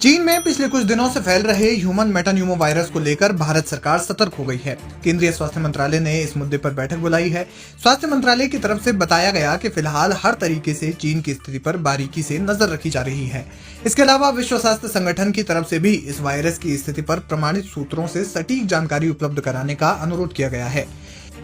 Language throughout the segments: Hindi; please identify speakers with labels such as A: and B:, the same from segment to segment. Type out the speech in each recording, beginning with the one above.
A: चीन में पिछले कुछ दिनों से फैल रहे ह्यूमन मेटान्यूमो वायरस को लेकर भारत सरकार सतर्क हो गई है। केंद्रीय स्वास्थ्य मंत्रालय ने इस मुद्दे पर बैठक बुलाई है। स्वास्थ्य मंत्रालय की तरफ से बताया गया कि फिलहाल हर तरीके से चीन की स्थिति पर बारीकी से नजर रखी जा रही है। इसके अलावा विश्व स्वास्थ्य संगठन की तरफ से भी इस वायरस की स्थिति पर प्रमाणित सूत्रों से सटीक जानकारी उपलब्ध कराने का अनुरोध किया गया है।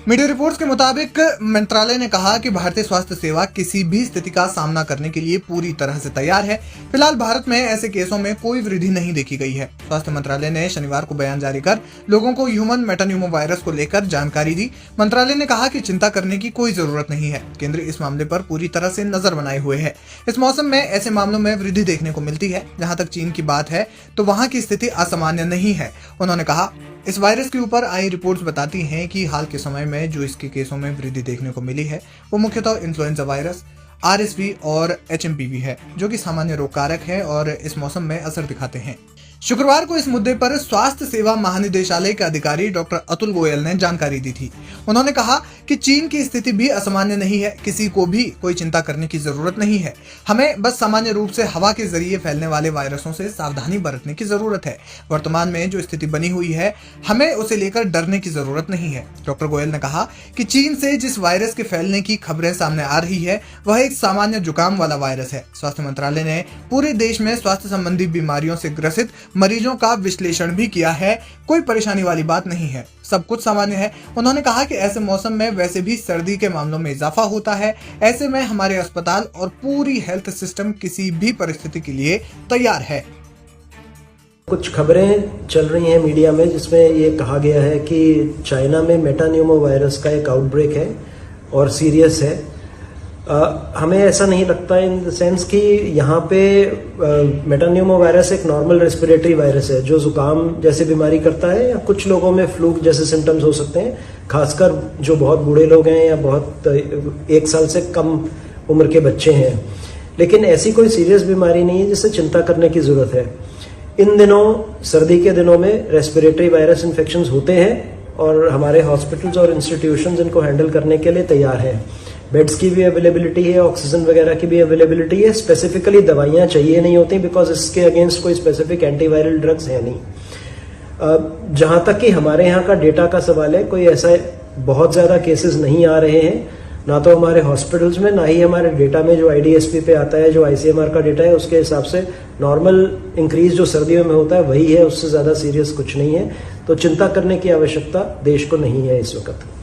A: मीडिया रिपोर्ट्स के मुताबिक मंत्रालय ने कहा कि भारतीय स्वास्थ्य सेवा किसी भी स्थिति का सामना करने के लिए पूरी तरह से तैयार है। फिलहाल भारत में ऐसे केसों में कोई वृद्धि नहीं देखी गई है। स्वास्थ्य मंत्रालय ने शनिवार को बयान जारी कर लोगों को ह्यूमन मेटान्यूमो वायरस को लेकर जानकारी दी। मंत्रालय ने कहा कि चिंता करने की कोई जरूरत नहीं है। केंद्र इस मामले पर पूरी तरह से नजर बनाए हुए है। इस मौसम में ऐसे मामलों में वृद्धि देखने को मिलती है। जहाँ तक चीन की बात है तो वहाँ की स्थिति असामान्य नहीं है। उन्होंने कहा, इस वायरस के ऊपर आई रिपोर्ट्स बताती हैं कि हाल के समय में जो इसके केसों में वृद्धि देखने को मिली है वो मुख्यतः इन्फ्लुएंजा वायरस, RSV और HMPV है, जो कि सामान्य रोग कारक है और इस मौसम में असर दिखाते हैं। शुक्रवार को इस मुद्दे पर स्वास्थ्य सेवा महानिदेशालय के अधिकारी डॉक्टर अतुल गोयल ने जानकारी दी थी। उन्होंने कहा कि चीन की स्थिति भी असामान्य नहीं है। किसी को भी कोई चिंता करने की जरूरत नहीं है। हमें बस सामान्य रूप से हवा के जरिए फैलने वाले वायरसों से सावधानी बरतने की जरूरत है। वर्तमान में जो स्थिति बनी हुई है, हमें उसे लेकर डरने की जरूरत नहीं है। डॉक्टर गोयल ने कहा कि चीन से जिस वायरस के फैलने की खबरें सामने आ रही है वह एक सामान्य जुकाम वाला वायरस है। स्वास्थ्य मंत्रालय ने पूरे देश में स्वास्थ्य संबंधी बीमारियों से ग्रसित मरीजों का विश्लेषण भी किया है। कोई परेशानी वाली बात नहीं है, सब कुछ सामान्य है। उन्होंने कहा कि ऐसे मौसम में वैसे भी सर्दी के मामलों में इजाफा होता है। ऐसे में हमारे अस्पताल और पूरी हेल्थ सिस्टम किसी भी परिस्थिति के लिए तैयार है।
B: कुछ खबरें चल रही हैं मीडिया में जिसमें ये कहा गया है कि चाइना में मेटान्यूमो वायरस का एक आउटब्रेक है और सीरियस है। हमें ऐसा नहीं लगता इन द सेंस कि यहाँ पे मेटान्यूमो वायरस एक नॉर्मल रेस्पिरेटरी वायरस है जो जुकाम जैसे बीमारी करता है, या कुछ लोगों में फ्लू जैसे सिम्टम्स हो सकते हैं, खासकर जो बहुत बूढ़े लोग हैं या बहुत 1 साल से कम उम्र के बच्चे हैं। लेकिन ऐसी कोई सीरियस बीमारी नहीं है जिससे चिंता करने की जरूरत है। इन दिनों, सर्दी के दिनों में रेस्पिरेटरी वायरस इन्फेक्शंस होते हैं और हमारे हॉस्पिटल्स और इंस्टीट्यूशंस इनको हैंडल करने के लिए तैयार हैं। बेड्स की भी अवेलेबिलिटी है, ऑक्सीजन वगैरह की भी अवेलेबिलिटी है। स्पेसिफिकली दवाइयाँ चाहिए नहीं होती बिकॉज इसके अगेंस्ट कोई स्पेसिफिक एंटीवायरल ड्रग्स है नहीं। जहाँ तक कि हमारे यहाँ का डेटा का सवाल है, कोई ऐसा बहुत ज़्यादा केसेस नहीं आ रहे हैं, ना तो हमारे हॉस्पिटल्स में, ना ही हमारे डेटा में जो IDSP पे आता है, जो ICMR का डेटा है उसके हिसाब से नॉर्मल इंक्रीज जो सर्दियों में होता है वही है, उससे ज़्यादा सीरियस कुछ नहीं है। तो चिंता करने की आवश्यकता देश को नहीं है इस वक्त।